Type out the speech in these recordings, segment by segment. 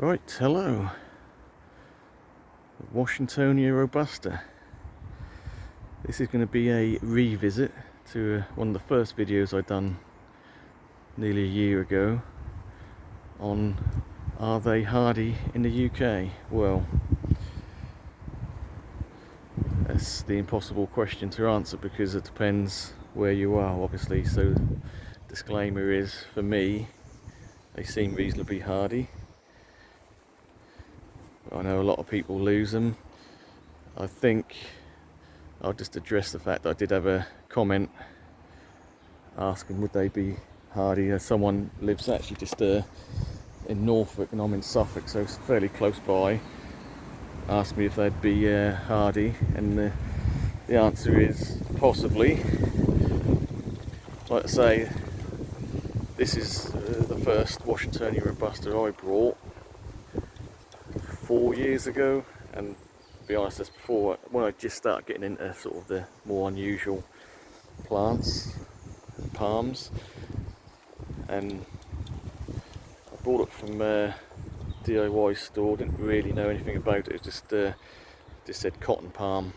Right, hello. Washingtonia robusta. This is going to be a revisit to one of the first videos I'd done nearly a year ago on are they hardy in the UK? Well, that's the impossible question to answer because it depends where you are, obviously. So disclaimer is, for me, they seem reasonably hardy. I know a lot of people lose them. I think I'll just address the fact that I did have a comment asking would they be hardy. Someone lives actually just in Norfolk and I'm in Suffolk, so it's fairly close by. Asked me if they'd be hardy, and the answer is possibly. Like I say, this is the first Washingtonia robusta I brought 4 years ago, and to be honest, that's before when I just started getting into sort of the more unusual plants, palms, and I bought it from a DIY store. Didn't really know anything about it. It just said cotton palm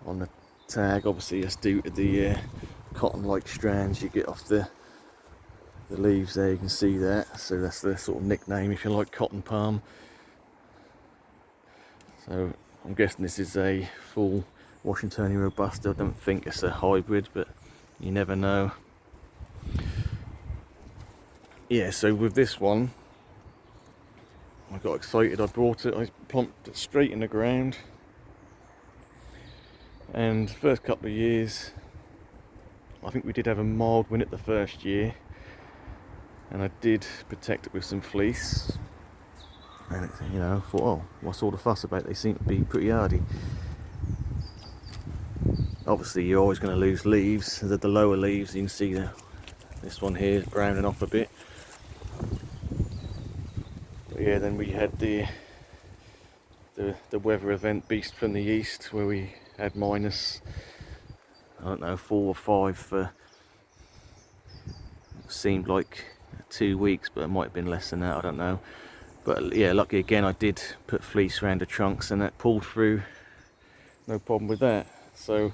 on the tag. Obviously, that's due to the cotton-like strands you get off the leaves there. You can see that. So that's the sort of nickname, if you like, cotton palm. So I'm guessing this is a full Washingtonia robusta. I don't think it's a hybrid, but you never know. Yeah, so with this one, I got excited. I brought it, I plumped it straight in the ground, and the first couple of years, I think we did have a mild wind the first year, and I did protect it with some fleece. And it, thought, oh, what's all the fuss about? They seem to be pretty hardy. Obviously, you're always going to lose leaves. The lower leaves, you can see this one here is browning off a bit. But yeah, then we had the weather event, Beast from the East, where we had minus, I don't know, 4 or 5 for seemed like 2 weeks, but it might have been less than that, I don't know. But yeah, lucky again, I did put fleece around the trunks and that pulled through, no problem with that. So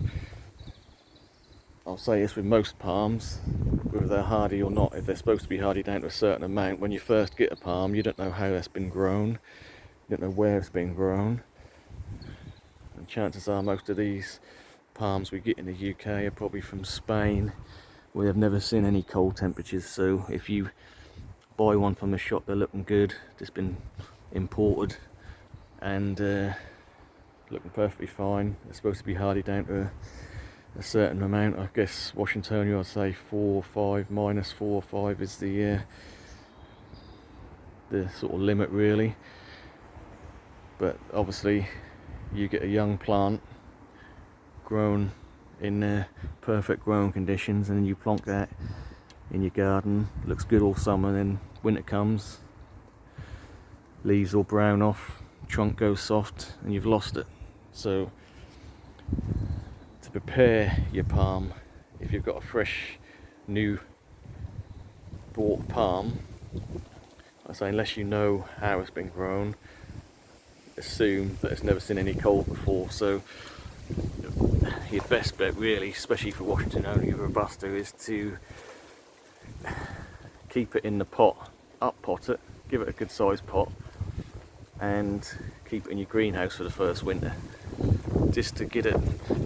I'll say this with most palms, whether they're hardy or not. If they're supposed to be hardy down to a certain amount, when you first get a palm, you don't know how that's been grown, you don't know where it's been grown, and chances are most of these palms we get in the UK are probably from Spain, where they've never seen any cold temperatures. So if you buy one from the shop, they're looking good, just been imported and looking perfectly fine. They're supposed to be hardy down to a certain amount. I guess Washingtonia, I'd say 4 or 5, minus 4 or 5 is the sort of limit really. But obviously you get a young plant grown in perfect growing conditions, and then you plonk that in your garden. It looks good all summer, then winter comes, leaves all brown off, trunk goes soft, and you've lost it. So to prepare your palm, if you've got a fresh new bought palm, I say unless you know how it's been grown, assume that it's never seen any cold before. So your best bet really, especially for Washingtonia robusta, is to keep it in the pot, up pot it, give it a good sized pot, and keep it in your greenhouse for the first winter, just to get it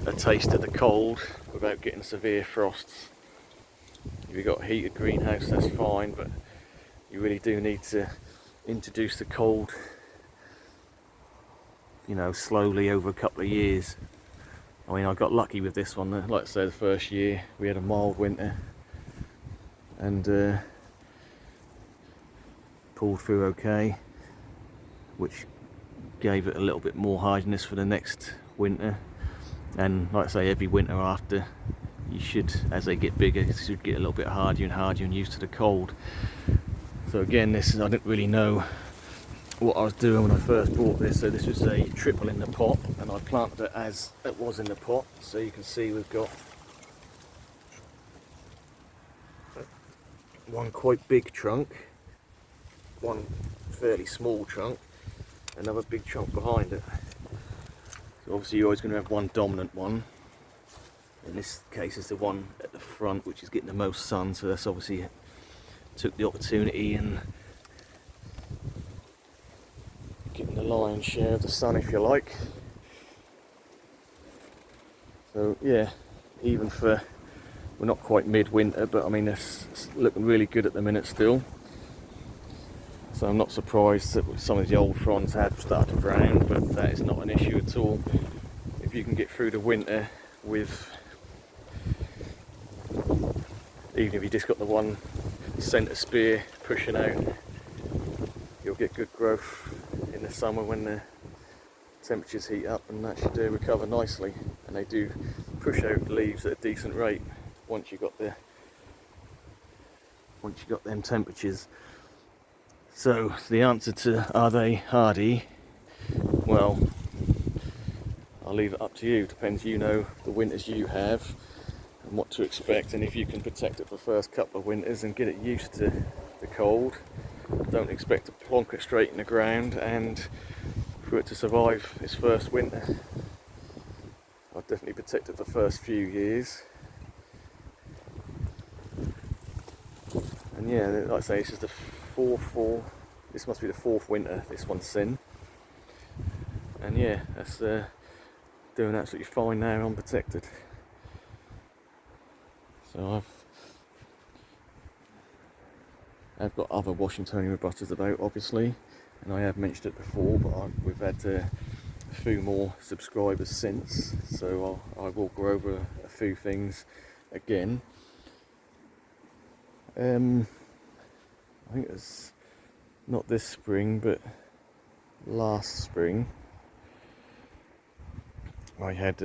a taste of the cold without getting severe frosts. If you've got a heated greenhouse, that's fine, but you really do need to introduce the cold, slowly over a couple of years. I mean, I got lucky with this one. Like I say, the first year we had a mild winter and pulled through okay, which gave it a little bit more hardiness for the next winter. And like I say, every winter after, you should, as they get bigger, you should get a little bit hardier and used to the cold. So again, I didn't really know what I was doing when I first bought this. So this was a triple in the pot, and I planted it as it was in the pot. So you can see we've got one quite big trunk, one fairly small trunk, another big trunk behind it. So obviously you're always going to have one dominant one. In this case it's the one at the front which is getting the most sun, so that's obviously took the opportunity and getting the lion's share of the sun, if you like. So yeah, even for, we're not quite mid-winter, but I mean it's looking really good at the minute still. So I'm not surprised that some of the old fronds have started to brown, but that is not an issue at all. If you can get through the winter with, even if you just got the one centre spear pushing out, you'll get good growth in the summer when the temperatures heat up, and that should recover nicely. And they do push out leaves at a decent rate once you got them temperatures. So the answer to are they hardy? Well, I'll leave it up to you. Depends, you know, the winters you have and what to expect, and if you can protect it for the first couple of winters and get it used to the cold. Don't expect to plonk it straight in the ground and for it to survive its first winter. I'd definitely protect it for the first few years. And yeah, like I say, this is the this must be the fourth winter this one's seen. And yeah, that's doing absolutely fine now, unprotected. So I've got other Washingtonia robustas about, obviously, and I have mentioned it before, but we've had a few more subscribers since, so I will go over a few things again. I think it was not this spring, but last spring I had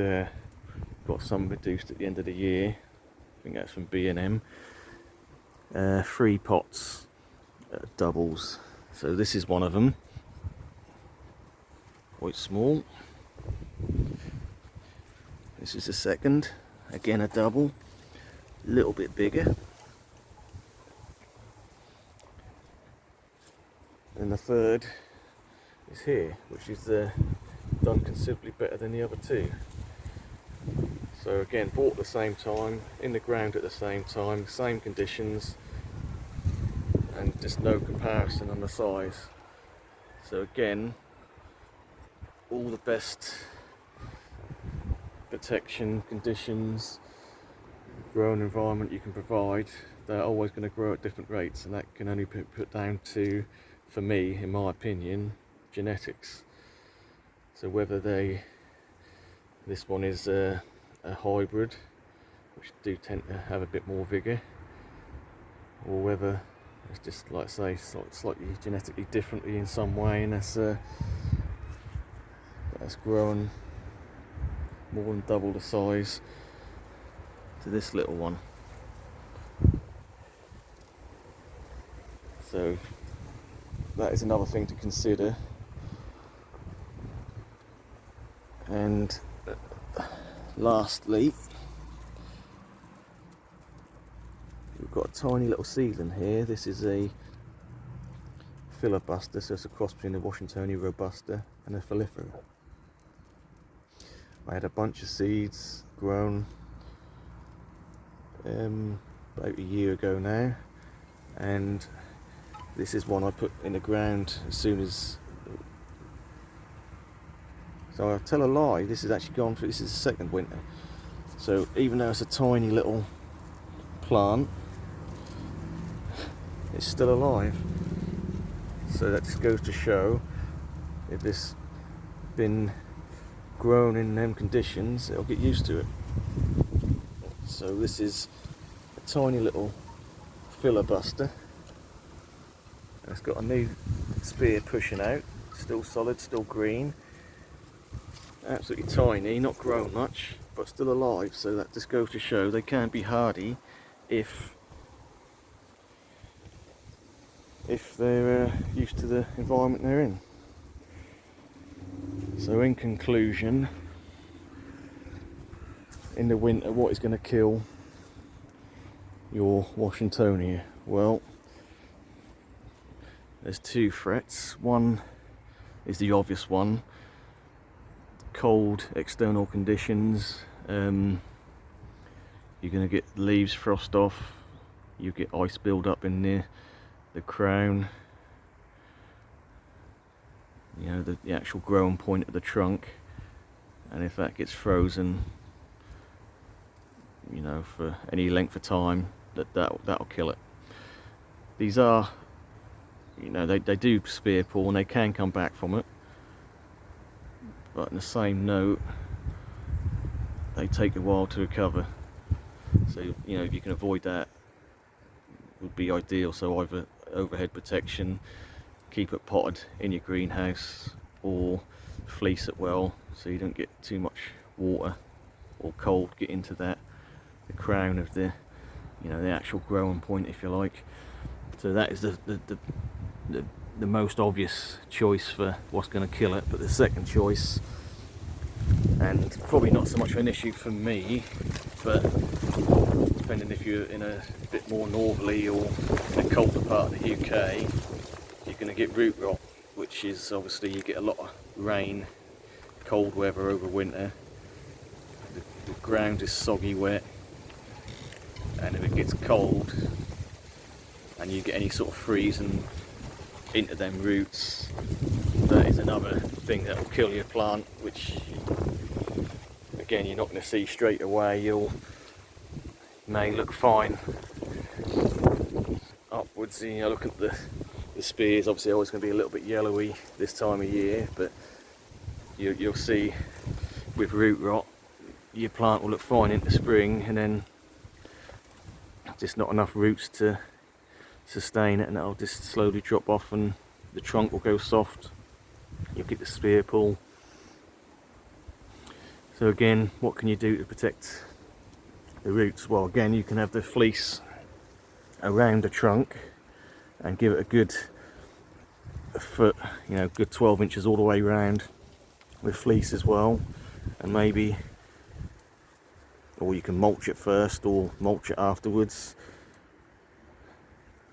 got some reduced at the end of the year. I think that's from B&M. 3 pots, doubles. So this is one of them, quite small. This is the second, again a double, a little bit bigger. And the third is here, which is done considerably better than the other two. So again, bought at the same time, in the ground at the same time, same conditions, and just no comparison on the size. So again, all the best protection conditions, growing environment you can provide, they're always going to grow at different rates, and that can only be put down to, for me, in my opinion, genetics. So whether this one is a hybrid, which do tend to have a bit more vigour, or whether it's just, like I say, slightly genetically differently in some way, and that's growing more than double the size to this little one. So that is another thing to consider. And lastly, we've got a tiny little seedling here. This is a filibuster, so it's a cross between a Washingtonia robusta and a fillifera. I had a bunch of seeds grown about a year ago now, and this is one I put in the ground as soon as. So I'll tell a lie, this has actually gone through, this is the second winter. So even though it's a tiny little plant, it's still alive. So that just goes to show, if this been grown in them conditions, it'll get used to it. So this is a tiny little filibuster. It's got a new spear pushing out, still solid, still green. Absolutely tiny, not grown much, but still alive. So that just goes to show they can be hardy if they're used to the environment they're in. So in conclusion, in the winter, what is going to kill your Washingtonia? Well, there's two threats. One is the obvious one: cold external conditions. You're going to get leaves frost off, you get ice build up in the crown, you know, the actual growing point of the trunk, and if that gets frozen, you know, for any length of time, that'll kill it. These are, you know, they do spear pull and they can come back from it, but in the same note, they take a while to recover. So, you know, if you can avoid that, would be ideal. So either overhead protection, keep it potted in your greenhouse, or fleece it well so you don't get too much water or cold get into the crown of the, you know, the actual growing point, if you like. So that is the most obvious choice for what's going to kill it. But the second choice, and probably not so much of an issue for me, but depending if you're in a bit more northerly or in a colder part of the UK, you're going to get root rot, which is obviously you get a lot of rain, cold weather over winter, the ground is soggy wet, and if it gets cold and you get any sort of freezing into them roots, that is another thing that will kill your plant, which again you're not going to see straight away. You may look fine upwards, you know, look at the spears, obviously always going to be a little bit yellowy this time of year, but you'll see with root rot your plant will look fine into spring, and then just not enough roots to sustain it, and it'll just slowly drop off and the trunk will go soft. You'll get the spear pull. So again, what can you do to protect the roots? Well, again, you can have the fleece around the trunk and give it a good foot, you know, good 12 inches all the way around with fleece as well, and maybe, or you can mulch it first or mulch it afterwards,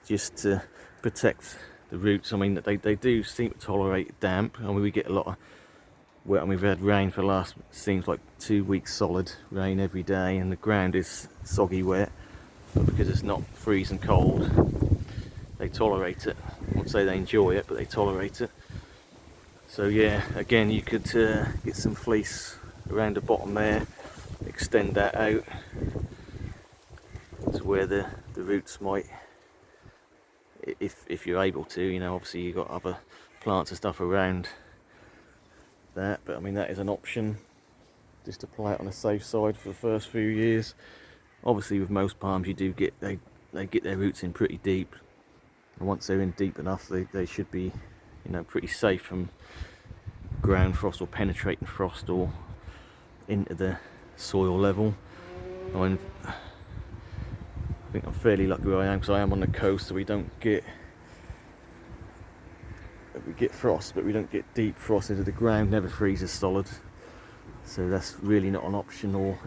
just to protect the roots. I mean, they do seem to tolerate damp. I mean, we get a lot of wet, and we've had rain for the last, seems like 2 weeks solid rain every day, and the ground is soggy wet, but because it's not freezing cold, they tolerate it. I won't say they enjoy it, but they tolerate it. So yeah, again, you could get some fleece around the bottom there, extend that out to where the roots might, if you're able to, you know, obviously you've got other plants and stuff around that, but I mean, that is an option, just to play it on the safe side for the first few years. Obviously with most palms you do get, they get their roots in pretty deep, and once they're in deep enough, they should be, you know, pretty safe from ground frost or penetrating frost or into the soil level. I mean, I think I'm fairly lucky where I am, because I am on the coast, so we get frost, but we don't get deep frost into the ground, never freezes solid, so that's really not an option or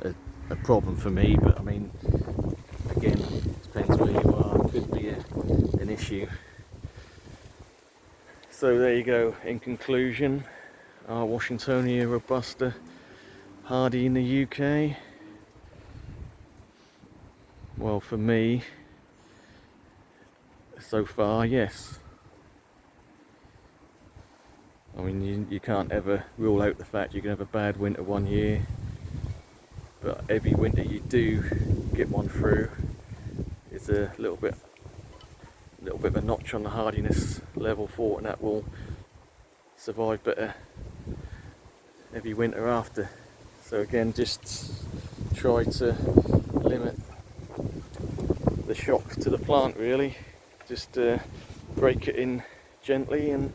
a problem for me. But I mean, again, it depends where you are, it could be an issue. So there you go. In conclusion, our Washingtonia robusta hardy in the UK? Well, for me, so far, yes. I mean, you can't ever rule out the fact you can have a bad winter one year, but every winter you do get one through, it's a little bit of a notch on the hardiness level for it, and that will survive better every winter after. So again, just try to limit the shock to the plant, really. Just break it in gently, and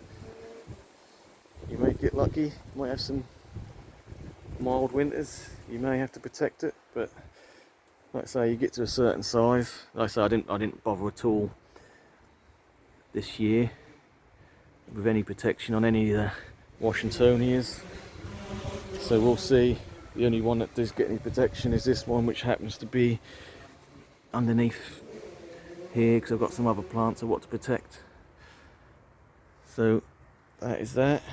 you may get lucky. You might have some mild winters, you may have to protect it, but like I say, you get to a certain size. Like I say, I didn't bother at all this year with any protection on any of the Washingtonias, so we'll see. The only one that does get any protection is this one, which happens to be underneath here, because I've got some other plants I want to protect. So that is that.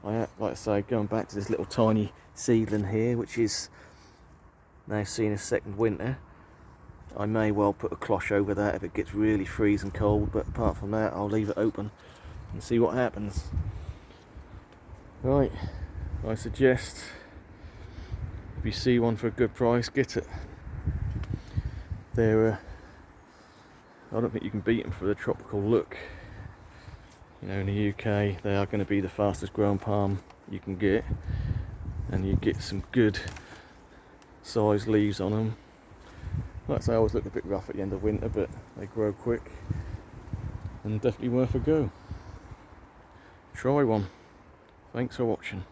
Like I say, going back to this little tiny seedling here, which is now seeing a second winter. I may well put a cloche over that if it gets really freezing cold, but apart from that, I'll leave it open and see what happens. Right, I suggest if you see one for a good price, get it. They're I don't think you can beat them for the tropical look. You know, in the UK, they are going to be the fastest growing palm you can get, and you get some good sized leaves on them. Like I say, I always look a bit rough at the end of winter, but they grow quick and definitely worth a go. Try one. Thanks for watching.